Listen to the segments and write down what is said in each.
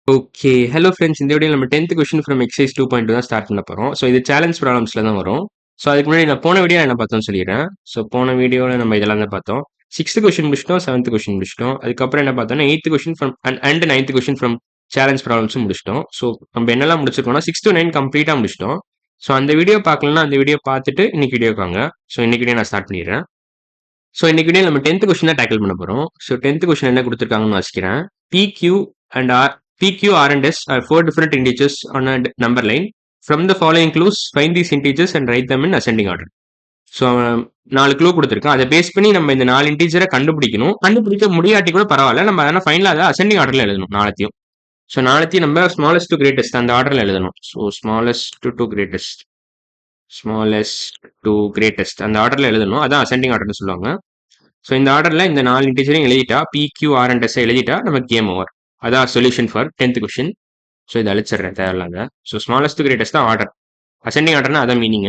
Okay. Hello friends. இந்த வீடியோல நம்ம 10th கொஸ்டின் ஃப்ரம் எக்ஸர்சைஸ் 2.2 தான் ஸ்டார்ட் பண்ண போறோம். ஸோ இது சேலஞ்ச் ப்ராப்ளம்ஸ்ல தான் வரும். ஸோ அதுக்கு முன்னாடி நான் போன வீடியோ என்ன பார்த்தோம்னு சொல்லிடுறேன். ஸோ போன வீடியோல நம்ம இதெல்லாம் தான் பார்த்தோம். 6th கொஸ்டின் முடிச்சிட்டோம், 7th கொஸ்டின் முடிச்சிட்டோம். அதுக்கப்புறம் என்ன பார்த்தோம்னா 8th question from and 9th question from challenge ப்ராப்ளம்ஸும் முடிச்சிட்டோம். ஸோ நம்ம என்னெல்லாம் முடிச்சிருக்கோம்னா 6 to 9 கம்ப்ளீட்டா முடிச்சிட்டோம். ஸோ அந்த வீடியோ பார்க்கலன்னா அந்த வீடியோ பார்த்துட்டு இன்னைக்கு வீடியோக்கு வாங்க. ஸோ இன்னைக்கு வீடியோ நான் ஸ்டார்ட் பண்ணிடுறேன். ஸோ இன்னைக்கு வீடியோ நம்ம 10th கொஸ்டின் தான் டேக்கிள் பண்ண போறோம். ஸோ 10th கொஸ்டின் என்ன கொடுத்துருக்காங்கன்னு வாசிக்கிறேன். PQ and R PQ, R and S are four different integers on a number line. From the following clues, find these integers and write them in ascending order. So 4 clue கொடுத்துருக்கோம். அதை base பண்ணி நம்ம இந்த 4 இன்டீஜரை கண்டுபிடிக்கணும். கண்டுபிடிக்க முடியாட்டி கூட பரவாயில்ல. நம்ம ஆனால் ஃபைனலாக அதை அசெண்டிங் ஆர்டரில் எழுதணும் நாளைத்தையும். ஸோ நாளைத்தையும் நம்ம ஸ்மாலஸ்ட் டு கிரேட்டஸ்ட் அந்த ஆர்டரில் எழுதணும். ஸோ ஸ்மாலஸ்ட் டு கிரேட்டஸ்ட் அந்த ஆர்டரில் எழுதணும். அதான் அசெண்டிங் ஆர்டர்னு சொல்லுவாங்க. ஸோ இந்த ஆர்டரில் இந்த 4 இன்டீஜரையும் எழுதிட்டா PQ, R and S எழுதிட்டா நம்ம கேம் ஓவர். அதான் solution for 10th question. So இதை அழிச்சிடுறேன் தேவையில்லாத. ஸோ ஸ்மாலஸ்ட் கிரேட்டஸ்ட் தான் ஆர்டர். அசெண்டிங் ஆர்டர்னா அதான் மீனிங்.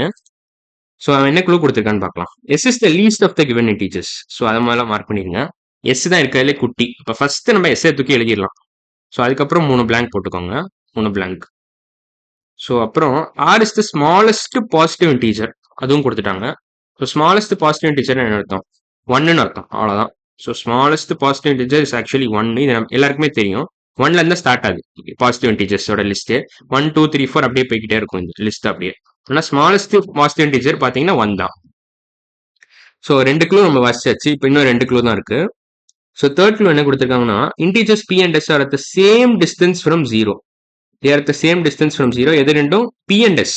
ஸோ அவன் என்ன க்ளூ கொடுத்துருக்கான்னு பார்க்கலாம். S is the least of the given integers. So அதை முதல்ல மார்க் பண்ணிருங்க. எஸ் தான் இருக்கிறதுலே குட்டி. இப்போ ஃபர்ஸ்ட் நம்ம எஸ்ஸை தூக்கி எழுதிடலாம். ஸோ அதுக்கப்புறம் 3 blank போட்டுக்கோங்க. 3 blank. ஸோ அப்புறம் R is the smallest positive integer அதுவும் கொடுத்துட்டாங்க. ஸோ ஸ்மாலஸ்ட் பாசிட்டிவ் இன்டீஜர் என்ன அர்த்தம்? 1ன்னு அர்த்தம். அவ்வளோதான். So smallest positive integer is actually 1. இது நம்ம எல்லாருக்குமே தெரியும். 1ல இருந்தா ஸ்டார்ட் ஆகுது பாசிட்டிவ் இன்டீஜர்ஸோட லிஸ்ட். 1 2 3 4 அப்படியே போய்கிட்டே இருக்கும் இந்த லிஸ்ட் அப்படியே. ஆனால் ஸ்மாலஸ்ட் பாசிட்டிவ் இன்டீஜர் பார்த்தீங்கன்னா 1 தான். ஸோ 2 க்ளூ நம்ம வாசிச்சாச்சு. இப்போ இன்னும் 2 க்ளூ தான் இருக்கு. ஸோ தேர்ட் க்ளூ என்ன கொடுத்துருக்காங்கன்னா integers P and S are at the same distance from 0. They are at the same distance from 0. எது ரெண்டும் P and S.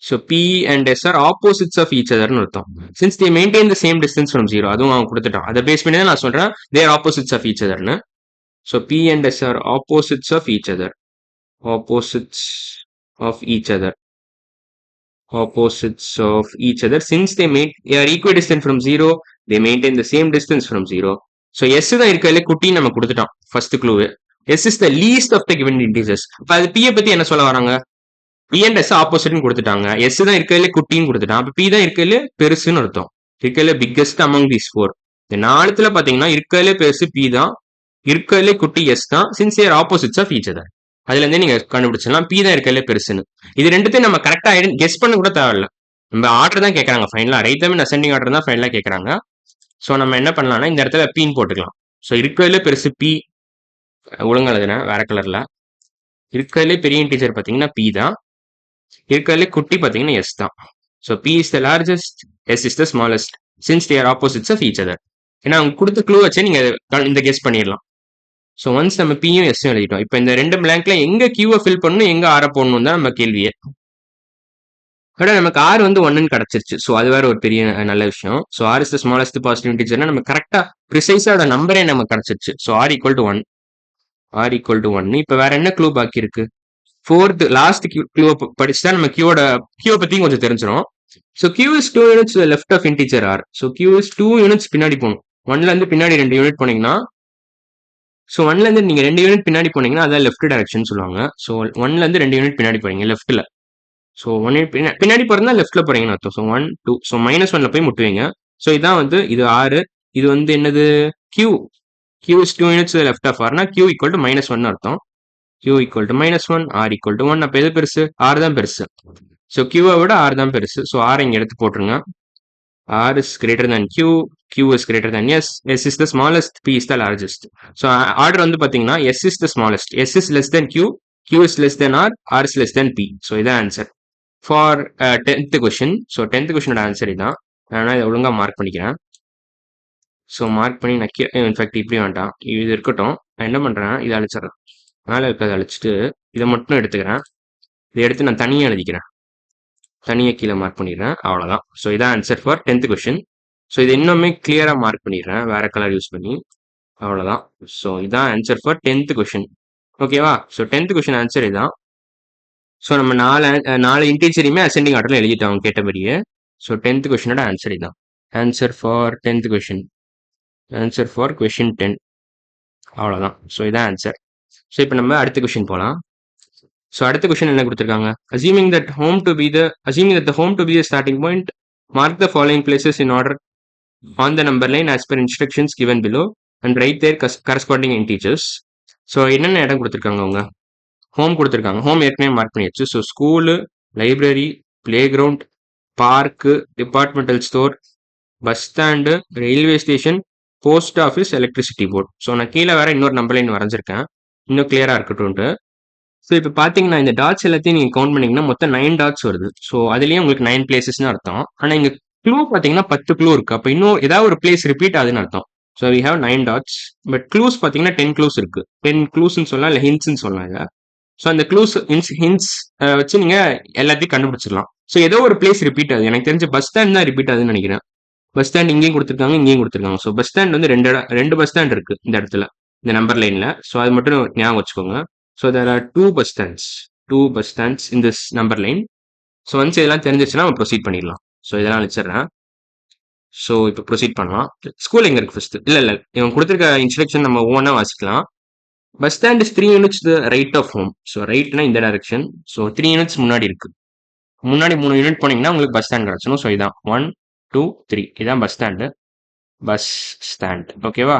So P and S are opposites of each other னு அர்த்தம். Since they maintain the same distance from 0, அதுவும் அவன் கொடுத்துட்டான். அதை base பண்ணி தான் நான் சொல்றேன் they are opposites of each other னு. So P and S are opposites of each other. Opposites of each other. Opposites of each other. Since they are equidistant from 0, they maintain the same distance from 0. So S தான் இருக்கிறதுல குட்டி நம்ம கொடுத்துட்டோம் first க்ளூவே. S is the least of the given integers. அப்ப அது P பத்தி என்ன சொல்ல வராங்க? P and S ஆப்போசிட்னு கொடுத்துட்டாங்க. S தான் இருக்கிறதுல குட்டின்னு கொடுத்துட்டான். அப்ப P தான் இருக்கிறதுல பெருசுன்னு அர்த்தம். இருக்கிறதுல பிக்கஸ்ட் அமங் தீஸ் 4. இந்த 4த்துல பாத்தீங்கன்னா இருக்கிறதுல பெருசு P தான், இருக்கிறதுல குட்டி S தான். Since they're opposites of each other. அதுல இருந்தே நீங்க கண்டுபிடிச்சலாம் P தான் இருக்கிறதுல பெருசுன்னு. இது ரெண்டுத்தையும் நம்ம கரெக்டா கெஸ் பண்ண கூட தேவையில்ல. நம்ம ஆர்டர் தான் கேட்கறாங்க ஃபைனலா. ரைட் தம் அசெண்டிங் ஆர்டர் தான் ஃபைனலா கேட்கறாங்க. ஸோ நம்ம என்ன பண்ணலாம்னா இந்த இடத்துல Pன்னு போட்டுக்கலாம். ஸோ இருக்கிறதுல பெருசு P ஒழுங்கா எழுதுனேன் வேற கலர்ல. இருக்கிறதுலே பெரிய இன்டீஜர் பாத்தீங்கன்னா P தான், இருக்கிறதுலே குட்டி பாத்தீங்கன்னா S தான். So P is the largest, S is the smallest, since they are opposites of each other. ஏன்னா அவங்க கொடுத்த க்ளூ வச்சு நீங்க இந்த கெஸ் பண்ணிடலாம். ஸோ ஒன்ஸ் நம்ம Pயும் S எழுதிட்டோம். இப்போ இந்த 2 பிளாங்க்ல எங்க Qவை ஃபில் பண்ணணும் எங்க R போடணும் தான் நம்ம கேள்வியே. பட் நமக்கு R வந்து 1ன்னு கிடைச்சிருச்சு. ஸோ அது வேற ஒரு பெரிய நல்ல விஷயம். So R is the smallest positive integer நம்ம கரெக்டா ப்ரிசைஸா நம்பரே நமக்கு கிடைச்சிருச்சு. So R equal to 1. R equal to 1. இப்போ வேற என்ன க்ளூ பாக்கி இருக்கு? ஃபோர்த் லாஸ்ட் க்ளூ படிச்சுட்டா நம்ம Q பத்தியும் கொஞ்சம் தெரிஞ்சிடும். So Q is 2 units left of integer R. So Q is 2 units பின்னாடி போகணும். 1ல இருந்து பின்னாடி 2 யூனிட் போனீங்கன்னா, ஸோ 1ல இருந்து நீங்க 2 யூனிட் பின்னாடி போனீங்கன்னா அதான் லெஃப்ட் டைரக்ஷன் சொல்லுவாங்க. ஸோ 1ல இருந்து 2 யூனிட் பின்னாடி போறீங்க லெஃப்ட்ல. ஸோ 1 யூனிட் பின்னாடி போறதா லெஃப்ட்ல போறீங்கன்னு அர்த்தம். ஸோ 1 2 ஸோ -1ல போய் முட்டுவீங்க. ஸோ இதான் வந்து இது R. இது வந்து என்னது? Q is 2 units left of R னா Q equal to -1 அர்த்தம். Q equal to -1, R equal to 1. அப்ப எது பெருசு? R தான் பெருசு. ஸோ Qவை விட R தான் பெருசு. ஸோ R இங்க எடுத்து போட்டுருங்க. R is greater than Q, Q is greater than S, S is the smallest, P is the largest. So order வந்து பாத்தீங்கன்னா S is the smallest, S is less than Q, Q is less than R, R is less than P. So இதான் answer for 10th question. So 10th கொஸ்டினோட answer இதான். நான் இதை ஒழுங்கா mark பண்ணிக்கிறேன். So mark பண்ணி நான் இன்ஃபேக்ட் இப்படி வேண்டாம், இது இருக்கட்டும். நான் என்ன பண்றேன், இதை அழிச்சிடறேன். மேலே இருக்கிறத அழிச்சிட்டு இதை மட்டும் எடுத்துக்கிறேன். இதை எடுத்து நான் தனியாக எழுதிக்கிறேன். தனியாக கீழே மார்க் பண்ணிடுறேன். அவ்வளோதான். ஸோ இதான் answer for 10th question. So இது இன்னுமே கிளியராக மார்க் பண்ணிடுறேன் வேற கலர் யூஸ் பண்ணி. அவ்வளோதான். ஸோ இதான் ஆன்சர் ஃபார் 10th கொஸ்டின். ஓகேவா? ஸோ 10th கொஸ்டின் ஆன்சர் இதான். ஸோ நம்ம 4 இன்டீஜரையுமே அசெண்டிங் ஆர்டரில் எழுதிட்டோம் கேட்டபடியே. ஸோ 10th கொஸ்டினோட ஆன்சர் இதான். Answer for 10th question. Answer for question 10. அவ்வளோதான். ஸோ இதான் ஆன்சர். ஸோ இப்போ நம்ம அடுத்த கொஸ்டின் போகலாம். ஸோ அடுத்த கொஸ்டின் என்ன கொடுத்துருக்காங்க? assuming that the home to be the starting point, mark the following places in order on the number line as per instructions given below and write their corresponding integers. So என்னென்ன இடம் கொடுத்துருக்காங்க அவங்க? Home கொடுத்துருக்காங்க. Home ஏற்கனவே mark பண்ணியாச்சு. So school, library, play ground, park, departmental store, bus stand, railway station, post office, electricity board. So நான் கீழே வேற இன்னொரு நம்பர் லைன் வரைஞ்சிருக்கேன், இன்னும் கிளியரா இருக்கட்டும்ட்டு. ஸோ இப்போ பார்த்தீங்கன்னா இந்த டாட்ஸ் எல்லாத்தையும் நீங்கள் கவுண்ட் பண்ணீங்கன்னா மொத்தம் 9 டாட்ஸ் வருது. ஸோ அதுலேயே உங்களுக்கு 9 பிளேசஸ்னு அர்த்தம். ஆனால் இங்கே க்ளூ பார்த்தீங்கன்னா 10 க்ளூ இருக்கு. அப்போ இன்னும் ஏதாவது ஒரு பிளேஸ் ரிப்பீட் ஆகுதுன்னு அர்த்தம். So we have 9 dots. But clues பார்த்தீங்கன்னா 10 க்ளூஸ் இருக்கு. 10 க்ளூஸ்ன்னு சொல்லலாம், இல்லை ஹிண்ட்ஸ்ன்னு சொல்லலாம் இதை. ஸோ அந்த க்ளூஸ் ஹிண்ட்ஸ் வச்சு நீங்க எல்லாத்தையும் கண்டுபிடிச்சிடலாம். ஸோ ஏதோ ஒரு பிளேஸ் ரிப்பீட் ஆகுது. எனக்கு தெரிஞ்ச பஸ் ஸ்டாண்ட் தான் ரிப்பீட் ஆகுதுன்னு நினைக்கிறேன். பஸ் ஸ்டாண்ட் இங்கேயும் கொடுத்துருக்காங்க, இங்கேயும் கொடுத்துருக்காங்க. ஸோ பஸ் ஸ்டாண்ட் வந்து ரெண்டு பஸ் ஸ்டாண்ட் இருக்கு இந்த இடத்துல, இந்த நம்பர் லைன்ல. ஸோ அது மட்டும் ஞாபகம் வச்சுக்கோங்க. So there are two bus stands in this number line. So once இதெல்லாம் தெரிஞ்சிச்சுன்னா நம்ம ப்ரொசீட் பண்ணிடலாம். ஸோ இதெல்லாம் வச்சிடறேன். ஸோ இப்போ ப்ரொசீட் பண்ணலாம். ஸ்கூல் எங்க இருக்கு ஃபர்ஸ்ட்? இல்ல இவங்க கொடுத்துருக்க இன்ஸ்ட்ரக்ஷன் நம்ம ஒவ்வொன்றா வாசிக்கலாம். Bus stand is 3 units the right of home. So ரைட்னா இந்த டைரக்ஷன். ஸோ 3 யூனிட்ஸ் முன்னாடி இருக்கு. முன்னாடி 3 யூனிட் போனீங்கன்னா உங்களுக்கு பஸ் ஸ்டாண்ட் கிடச்சிடும். ஸோ இதான் 1 2 3 இதான் பஸ் ஸ்டாண்ட். ஓகேவா?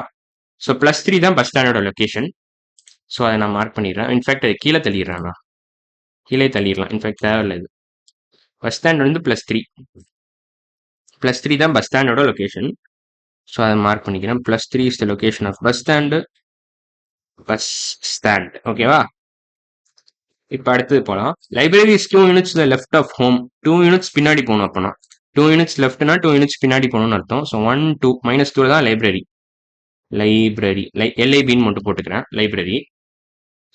ஸோ +3 தான் பஸ் ஸ்டாண்டோட லொக்கேஷன். ஸோ அதை நான் மார்க் பண்ணிடுறேன். இன்ஃபேக்ட் அதை கீழே தள்ளிடுறேன். நான் கீழே தள்ளிடலாம். இன்ஃபேக்ட் தேவையில்லை. இது பஸ் ஸ்டாண்ட் வந்து +3 தான் பஸ் ஸ்டாண்டோட லொக்கேஷன். ஸோ அதை மார்க் பண்ணிக்கிறேன். +3 is the location of bus stand. ஓகேவா? இப்போ அடுத்தது போகலாம். Library is 2 units the left of home. 2 units பின்னாடி போகணும். அப்போனா 2 யூனிட்ஸ் லெஃப்ட்னா 2 யூனிட்ஸ் பின்னாடி போகணும்னு அர்த்தம். ஸோ 1 2 -2 தான் லைப்ரரி. LIBன்னு மட்டும் போட்டுக்கிறேன், library.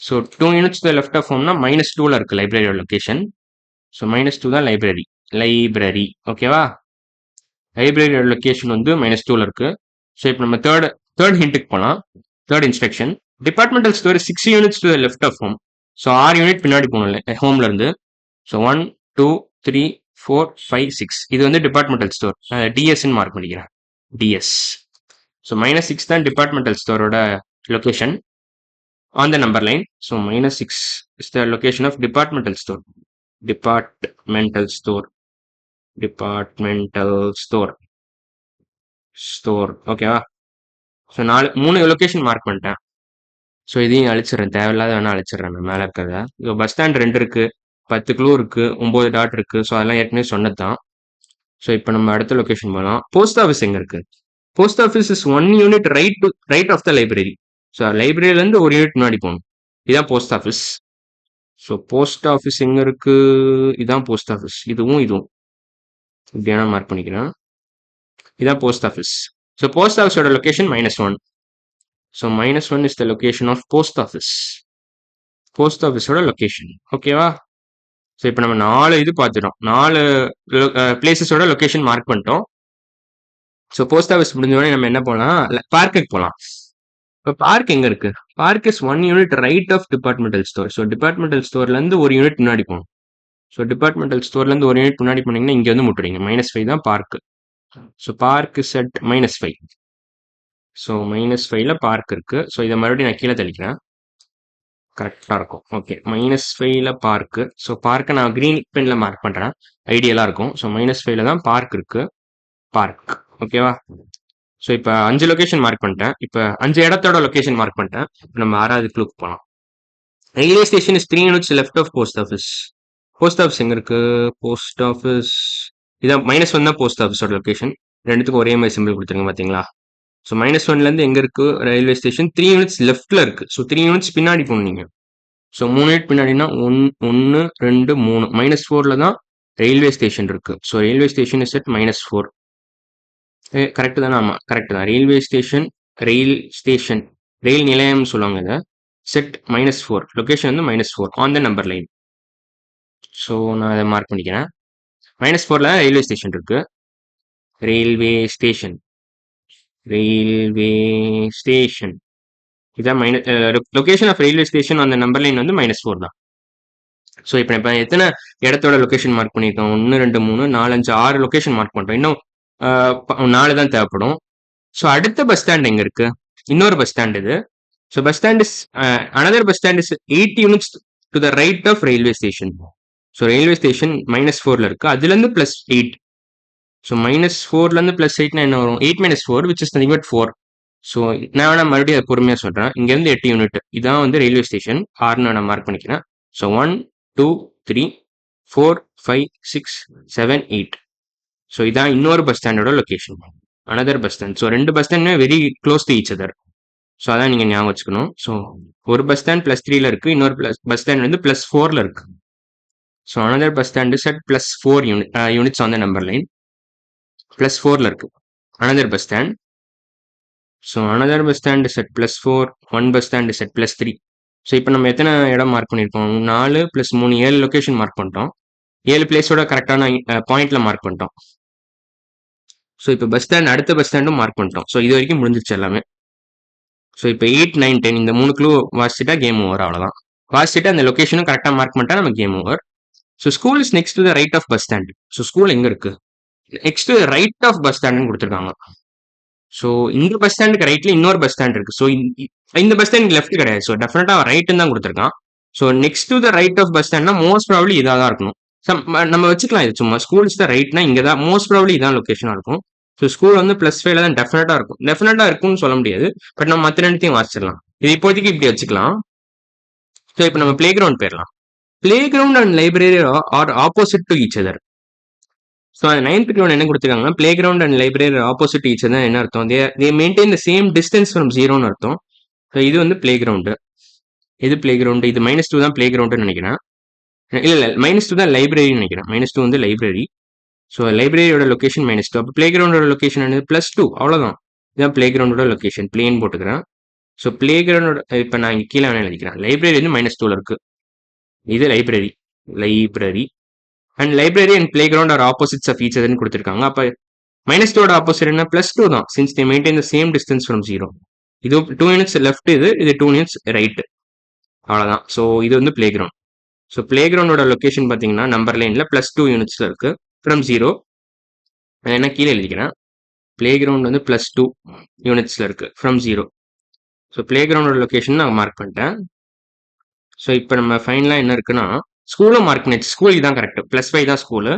So 2 units the left of ஹோம்னா -2ல இருக்கு லைப்ரரியோட லொக்கேஷன். ஸோ -2 தான் லைப்ரரி. ஓகேவா? லைப்ரரியோட லொக்கேஷன் வந்து -2ல இருக்கு. ஸோ இப்போ நம்ம தேர்ட் ஹிண்ட்டுக்கு போகலாம். Third instruction, departmental store 6 units to left of home. So 6 unit பின்னாடி போகணும் ஹோம்ல இருந்து. ஸோ 1 2 3 4 5 6 இது வந்து டிபார்ட்மெண்டல் ஸ்டோர். டிஎஸ்ன்னு மார்க் பண்ணிக்கிறேன். டிஎஸ். ஸோ -6 தான் டிபார்ட்மெண்டல் ஸ்டோரோட location on the number line. So -6 is the location of departmental store. Store. ஓகேவா? ஸோ 3 லொக்கேஷன் மார்க் பண்ணிட்டேன். ஸோ இதையும் அழிச்சிடறேன், தேவையில்லாத வேணா அழிச்சிடறேன் நான் மேலே இருக்கிறத. இப்போ பஸ் ஸ்டாண்ட் 2 இருக்கு, 10 க்ளூ இருக்கு, 9 டாட் இருக்கு. ஸோ அதெல்லாம் ஏற்கனவே சொன்னது தான். ஸோ இப்போ நம்ம அடுத்த லொக்கேஷன் போகலாம். போஸ்ட் ஆஃபீஸ் எங்க இருக்கு? Post office is 1 unit right of the library. So லைப்ரரியிலேருந்து 1 யூனிட் முன்னாடி போகணும். இதான் post office. So post office எங்க இருக்கு? இதான் போஸ்ட் ஆஃபீஸ். இதுவும் இப்படியான மார்க் பண்ணிக்கிறேன். இதான் போஸ்ட் ஆஃபீஸ். ஸோ போஸ்ட் ஆஃபீஸோட location -1. So -1 is the location of post office. Post ஆஃபீஸோட லொக்கேஷன். ஓகேவா? ஸோ இப்போ நம்ம 4 இது பார்த்துட்டோம். 4 பிளேசஸோட லொக்கேஷன் மார்க் பண்ணிட்டோம். ஸோ போஸ்ட் ஆஃபீஸ் முடிஞ்சோடனே நம்ம என்ன போகலாம்? பார்க்குக்கு போகலாம். இப்போ பார்க் எங்க இருக்கு? Park is 1 unit right of departmental store. So departmental ஸ்டோர்லேருந்து 1 யூனிட் முன்னாடி போகணும். ஸோ டிபார்ட்மெண்டல் ஸ்டோர்லேருந்து 1 யூனிட் முன்னாடி போனீங்கன்னா இங்கே வந்து முட்டுறீங்க. -5 தான் park. So park is at -5. So -5ல பார்க் இருக்கு. ஸோ இதை மறுபடியும் நான் கீழே தெளிக்கிறேன், கரெக்டாக இருக்கும். ஓகே, -5ல பார்க்கு. ஸோ பார்க்கை நான் கிரீன் பென்ல மார்க் பண்ணுறேன், ஐடியலாக இருக்கும். ஸோ -5ல தான் பார்க் இருக்கு. பார்க். ஓகேவா? ஸோ இப்போ 5 லொக்கேஷன் மார்க் பண்ணிட்டேன். இப்போ 5 இடத்தோட லொக்கேஷன் மார்க் பண்ணிட்டேன். இப்போ நம்ம 6வது க்ளூக்கு போகலாம். Railway station is 3 units left of post office. Post office எங்க இருக்கு? போஸ்ட் ஆஃபீஸ் இதான் -1 தான் போஸ்ட் ஆஃபீஸோட லொக்கேஷன். ரெண்டுத்துக்கும் ஒரே மாதிரி சிம்பிள் கொடுத்துருங்க, பார்த்தீங்களா? ஸோ -1லேருந்து எங்கே இருக்கு ரயில்வே ஸ்டேஷன்? 3 யூனிட்ஸ் லெஃப்டில் இருக்கு. ஸோ 3 யூனிட்ஸ் பின்னாடி போனீங்க. ஸோ 3 யூனிட் பின்னாடினா 1 2 3 -4ல் தான் ரயில்வே ஸ்டேஷன் இருக்கு. So railway station is at -4. Correct தானே? ஆமாம், கரெக்டு தான். ரயில் நிலையம்னு சொல்லுவாங்க இதை. செட் -4 லொக்கேஷன் வந்து -4 on the number line. So நான் அதை மார்க் பண்ணிக்கிறேன். -4ல் ரயில்வே ஸ்டேஷன் இருக்கு. ரயில்வே ஸ்டேஷன் இதான் லொகேஷன் ஆஃப் ரயில்வே ஸ்டேஷன் அந்த நம்பர் லைன் வந்து -4 தான். ஸோ இப்போ எத்தனை இடத்தோட லொகேஷன் மார்க் பண்ணியிருக்கோம்? 1 2 3 4 5 6 லொகேஷன் மார்க் பண்ணிட்டோம். இன்னும் 4 தான் தேவைப்படும். ஸோ அடுத்த பஸ் ஸ்டாண்ட் எங்க இருக்கு? இன்னொரு பஸ் ஸ்டாண்ட் இது. So bus stand is another bus stand is 8 units to the right of railway station. So railway station -4ல இருக்கு, அதுலேருந்து +8. ஸோ -4லேருந்து +8னா என்ன வரும்? 8 - 4 which is nothing but 4. So நான் வேணா மறுபடியும் அதை பொறுமையாக சொல்கிறேன். இங்கேருந்து 8 யூனிட் இதான் வந்து ரயில்வே ஸ்டேஷன் ஆர்னு நான் மார்க் பண்ணிக்கிறேன். ஸோ 1 2 3 4 5 6 7 8. ஸோ இதான் இன்னொரு பஸ் ஸ்டாண்டோட லொக்கேஷன், another bus stand. So 2 bus ஸ்டாண்டுமே very close to each other. So அதான் நீங்கள் ஞாபகம் வச்சுக்கணும். ஸோ ஒரு பஸ் ஸ்டாண்ட் +3ல இருக்குது, இன்னொரு பஸ் ஸ்டாண்ட் வந்து +4ல இருக்குது. So another bus stand is at +4 units on the number line. +4ல இருக்குது another bus stand. So another bus stand is at +4, one bus stand is at +3. So இப்போ நம்ம எத்தனை இடம் மார்க் பண்ணியிருக்கோம்? 4 + 3 7 லொக்கேஷன் மார்க் பண்ணிட்டோம். 7 பிளேஸோட கரெக்டான பாயிண்ட்ல மார்க் பண்ணிட்டோம். ஸோ இப்போ பஸ் ஸ்டாண்ட் அடுத்த பஸ் ஸ்டாண்டும் மார்க் பண்ணிட்டோம். ஸோ இது வரைக்கும் முடிஞ்சிச்சு எல்லாமே. ஸோ இப்போ 8 9 10 இந்த 3 க்ளூ வாசிச்சுட்டா கேம் ஓவர், அவ்வளோதான். வாசிச்சுட்டு அந்த லொக்கேஷனும் கரெக்டாக மார்க் பண்ணிட்டா நம்ம game over. So school is next to the right of bus stand. So school எங்கே இருக்கு? Next to right of bus ஸ்டாண்டுன்னு கொடுத்துருக்காங்க. ஸோ இந்த பஸ் ஸ்டாண்டுக்கு ரைட்ல இன்னொரு பஸ் ஸ்டாண்ட் இருக்கு. ஸோ இந்த பஸ் ஸ்டாண்ட் லெஃப்ட் கிடையாது. ஸோ டெஃபினட்டா ரைட்னு தான் கொடுத்துருக்கான். So next to the right of bus ஸ்டாண்ட்னா மோஸ்ட் ப்ராபப்லி இதாக தான் இருக்கணும். நம்ம வச்சுக்கலாம் இது சும்மா. ஸ்கூல் இஸ் த ரைட்னா இங்கே தான் மோஸ்ட் ப்ராபப்லி இதான் லொக்கேஷனாக இருக்கும். ஸோ ஸ்கூல் வந்து +5ல தான் டெஃபினட்டா இருக்கும். டெஃபினட்டா இருக்கும்னு சொல்ல முடியாது. பட் நம்ம மற்ற ரெண்டுத்தையும் வாசிச்சிடலாம். இது இப்போதைக்கு இப்படி வச்சுக்கலாம். ஸோ இப்போ நம்ம பிளே கிரவுண்ட் போயிடலாம். Playground and library are opposite to each other. So அந்த 9th க்ளூ என்ன கொடுத்துருக்காங்கன்னா playground and library opposite each other என்ன அர்த்தம்? They maintain the same distance from 0ன்னு அர்த்தம். ஸோ இது வந்து பிளே கிரவுண்டு. இது பிளே கிரவுண்டு. இது -2 தான் பிளே கிரவுண்டுன்னு நினைக்கிறேன். இல்லை -2 தான் லைப்ரரின்னு நினைக்கிறேன். -2 வந்து லைப்ரரி. So லைப்ரரியோட location -2. அப்போ பிளே கிரவுண்டோட லொக்கேஷன் என்னது? +2. அவ்வளோதான். இதுதான் பிளே கிரவுண்டோட லொக்கேஷன். பிளேன் போட்டுக்கிறேன். ஸோ பிளே கிரவுண்டோட இப்போ நான் இங்கே கீழே வேணா எழுதிக்கிறேன். லைப்ரரி வந்து -2ல இருக்கு. இது library. Library and library and playground are opposites of each அதர்னு கொடுத்துருக்காங்க. அப்போ -2 ஆப்போசிட் என்ன? +2 தான். Since they maintain the same distance from 0. இது 2 யூனிட்ஸ் லெஃப்ட், இது 2 யூனிட்ஸ் ரைட். அவ்வளோதான். ஸோ இது வந்து பிளே கிரவுண்ட். ஸோ பிளே கிரவுண்டோட லொக்கேஷன் பார்த்தீங்கன்னா நம்பர் லைனில் +2 யூனிட்ஸில் இருக்கு ஃப்ரம் 0. நான் என்ன கீழே எழுதிக்கிறேன். பிளே கிரவுண்ட் வந்து +2 யூனிட்ஸில் இருக்கு ஃப்ரம் 0. ஸோ பிளே கிரவுண்டோட லொக்கேஷன் நான் மார்க் பண்ணிட்டேன். ஸோ இப்போ நம்ம ஃபைனலாக என்ன இருக்குன்னா ஸ்கூலும் மார்க் பண்ணிச்சு. ஸ்கூல் தான் கரெக்ட். +5 தான் school.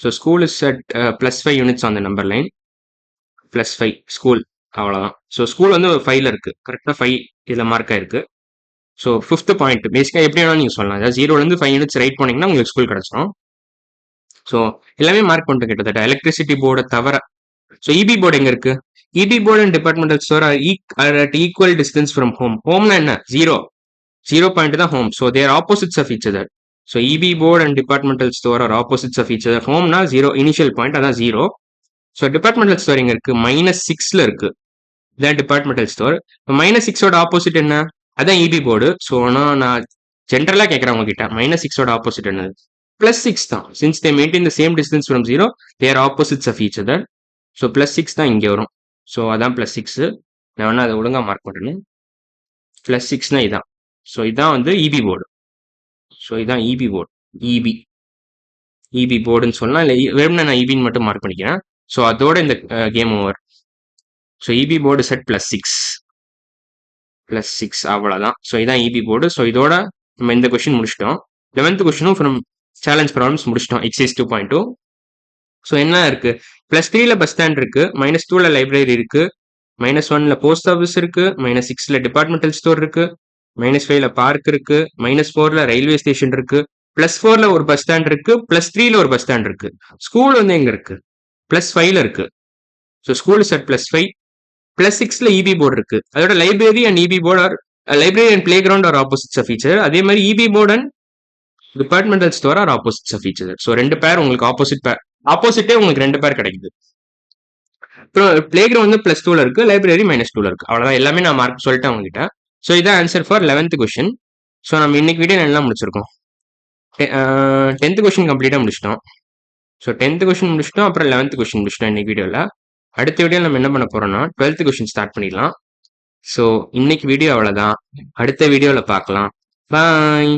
So school is at +5 units on the number line. +5 school, அவ்வளோதான். ஸோ ஸ்கூல் வந்து 5ல இருக்கு. கரெக்டாக 5 இதில் மார்க் ஆயிருக்கு. ஸோ 5th பாயிண்ட் பேசிக்காக எப்படி வேணாலும் நீங்கள் சொல்லலாம். அதாவது 0லேருந்து 5 யூனிட்ஸ் ரைட் போனீங்கன்னா உங்களுக்கு ஸ்கூல் கிடச்சிடும். ஸோ எல்லாமே மார்க் பண்ணிட்டு கிட்டத்தட்ட எலக்ட்ரிசிட்டி போர்டை தவிர. ஸோ இபி போர்டு எங்கே இருக்கு? EB board and departmental store are at equal distance from home. ஹோம்னா என்ன? 0 பாயிண்ட் தான் home. So they're opposites of each other. So EB board and departmental store are opposites of each other. ஹோம்னா 0 initial point, அதான் 0. So departmental store எங்க இருக்கு? -6ல இருக்கு. இதான் departmental store. -6ஓட opposite என்ன? அதான் இபி போர்டு. ஸோ நான் ஜென்ரலா கேட்கறேன் உங்ககிட்ட, -6ஓட ஆப்போசிட் என்னது? +6 தான். Since they maintain the same distance from 0, they are opposites of each other. So +6 தான் இங்கே வரும். ஸோ அதான் +6. நான் வேணா அதை ஒழுங்கா மார்க் பண்ணுறேன். +6னா இதான். ஸோ இதான் வந்து இபி போர்டு. ஸோ இதான் இபி போர்டு. இபி போர்டுன்னு சொல்லலாம். இல்லை வெறும்னா நான் இபின்னு மட்டும் மார்க் பண்ணிக்கிறேன். ஸோ அதோட இந்த game over. So EB board set +6 அவ்வளோதான். ஸோ இதான் இபி போர்டு. ஸோ இதோட நம்ம இந்த கொஸ்டின் முடிச்சிட்டோம். 11th கொஸ்டினும் ஃப்ரம் சேலஞ்ச் ப்ராப்ளம்ஸ் முடிச்சிட்டோம். எக்ஸைஸ் 2.2. ஸோ என்ன இருக்கு? +3ல பஸ் ஸ்டாண்ட் இருக்கு, -2ல லைப்ரரி இருக்கு, -1ல போஸ்ட் ஆஃபீஸ் இருக்கு, -6ல டிபார்ட்மெண்டல் ஸ்டோர் இருக்கு, -5ல பார்க் இருக்கு, -4ல ரயில்வே ஸ்டேஷன் இருக்கு, +4ல ஒரு பஸ் ஸ்டாண்ட் இருக்கு, +3ல ஒரு பஸ் ஸ்டாண்ட் இருக்கு. ஸ்கூல் வந்து எங்க இருக்கு? +5ல இருக்கு. So school is at +5. +6ல இபி போர்டு இருக்கு. அதோட library and EB board are library and playground are opposites of each other. அதே மாதிரி EB board and departmental store are opposites of each other. So 2 பேர் உங்களுக்கு ஆப்போசிட்டே உங்களுக்கு 2 பேர் கிடைக்குது. அப்புறம் பிளே கிரவுண்ட் வந்து +2ல இருக்கு, லைப்ரரி -2ல இருக்கு. அவ்வளோதான். எல்லாமே நான் மார்க் சொல்லிட்டேன் உங்ககிட்ட. ஸோ இதான் answer for 11th question. So நம்ம இன்னைக்கு வீடியோ எல்லாம் முடிச்சிருக்கோம். 10th கொஸ்டின் கம்ப்ளீட்டாக முடிச்சிட்டோம். ஸோ 10th கொஸ்டின் முடிச்சிட்டோம். அப்புறம் 11th கொஸ்டின் முடிச்சிட்டோம் இன்னைக்கு வீடியோவில். அடுத்த வீடியோவில் நம்ம என்ன பண்ண போறோம்னா 12th கொஸ்டின் ஸ்டார்ட் பண்ணிடலாம். ஸோ இன்னைக்கு வீடியோ அவ்வளோதான். அடுத்த வீடியோவில் பார்க்கலாம். பாய்.